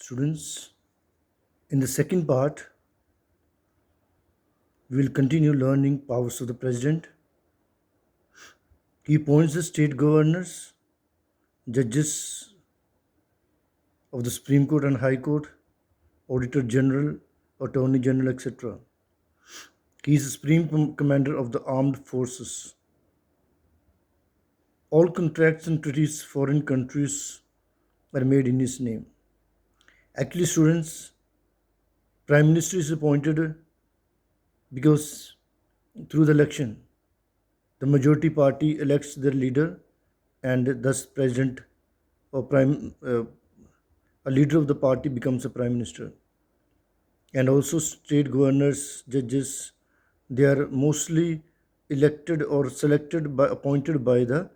Students, in the second part, we will continue learning powers of the president. He appoints the state governors, judges of the Supreme Court and High Court, Auditor General, Attorney General, etc. He is the Supreme Commander of the Armed Forces. All contracts and treaties foreign countries are made in his name. Actually, students, Prime Minister is appointed because through the election, the majority party elects their leader, and thus president or a leader of the party becomes a prime minister. And also state governors, judges, they are mostly elected or selected by appointed by the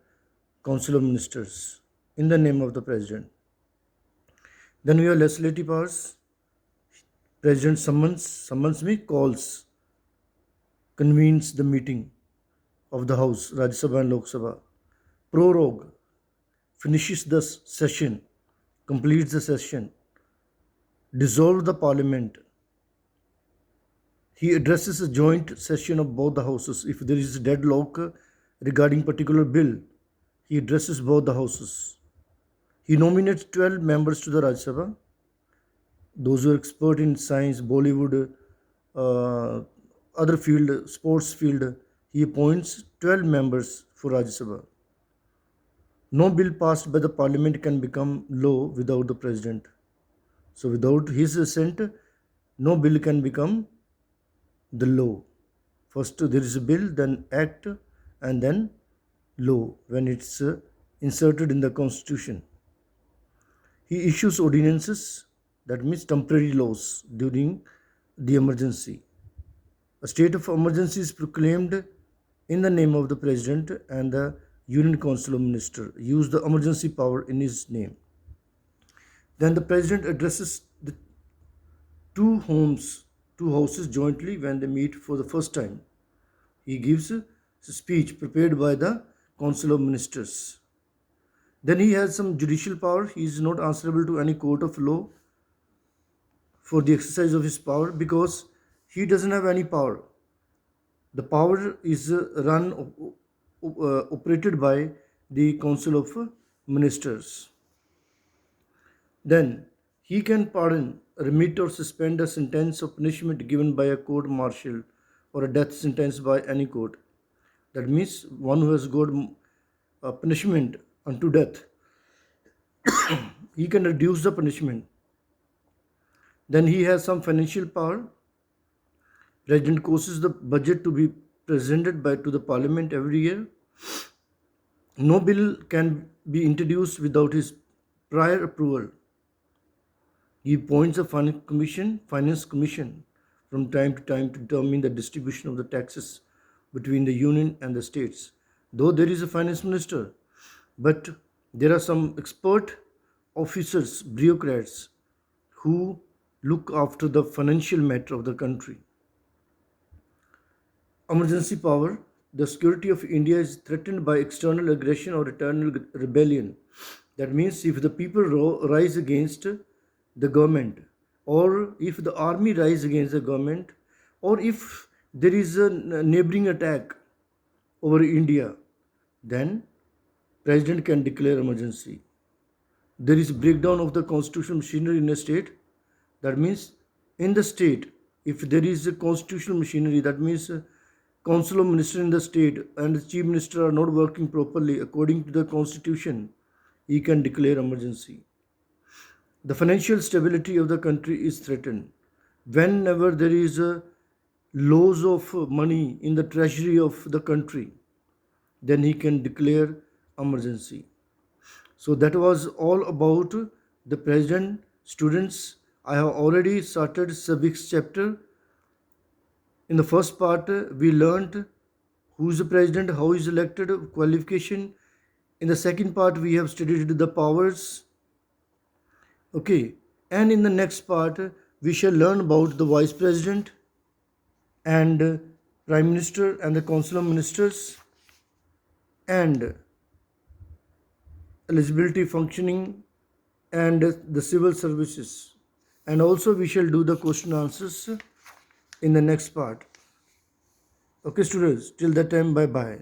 council of ministers in the name of the president. Then we have legislative powers. President summons me calls, convenes the meeting of the House, Rajya Sabha and Lok Sabha. Prorogue, finishes the session, completes the session, dissolve the parliament. He addresses a joint session of both the houses. If there is a deadlock regarding particular bill, he addresses both the houses. He nominates 12 members to the Rajya Sabha. Those who are expert in science, Bollywood, other field, sports field, he appoints 12 members for Rajya Sabha. No bill passed by the parliament can become law without the president. So without his assent, no bill can become the law. First there is a bill, then act, and then law when it's inserted in the constitution. He issues ordinances, that means temporary laws during the emergency. A state of emergency is proclaimed in the name of the president, and the Union Council of Ministers use the emergency power in his name. Then the president addresses the two houses jointly when they meet for the first time. He gives a speech prepared by the Council of Ministers. Then he has some judicial power. He is not answerable to any court of law for the exercise of his power because he doesn't have any power. The power is operated by the Council of Ministers. Then he can pardon, remit, or suspend a sentence of punishment given by a court martial or a death sentence by any court. That means one who has got a punishment unto death, he can reduce the punishment. Then he has some financial power. President causes the budget to be presented to the parliament every year. No bill can be introduced without his prior approval. He appoints a finance commission from time to time to determine the distribution of the taxes between the union and the states. Though there is a finance minister, but there are some expert officers, bureaucrats, who look after the financial matter of the country. Emergency power. The security of India is threatened by external aggression or internal rebellion. That means if the people rise against the government, or if the army rise against the government, or if there is a neighboring attack over India, then president can declare emergency. There is breakdown of the constitutional machinery in a state. That means in the state, if there is a constitutional machinery, that means council of ministers in the state and the chief minister are not working properly according to the constitution, he can declare emergency. The financial stability of the country is threatened. Whenever there is a loss of money in the treasury of the country, then he can declare emergency. So that was all about the president. Students, I have already started civics chapter. In the first part, we learned who is the president, how is elected, qualification. In the second part, we have studied the powers. Okay, and in the next part, we shall learn about the vice president and prime minister and the council of ministers and eligibility, functioning, and the civil services. and also we shall do the question answers in the next part. Okay, students, till that time, bye bye.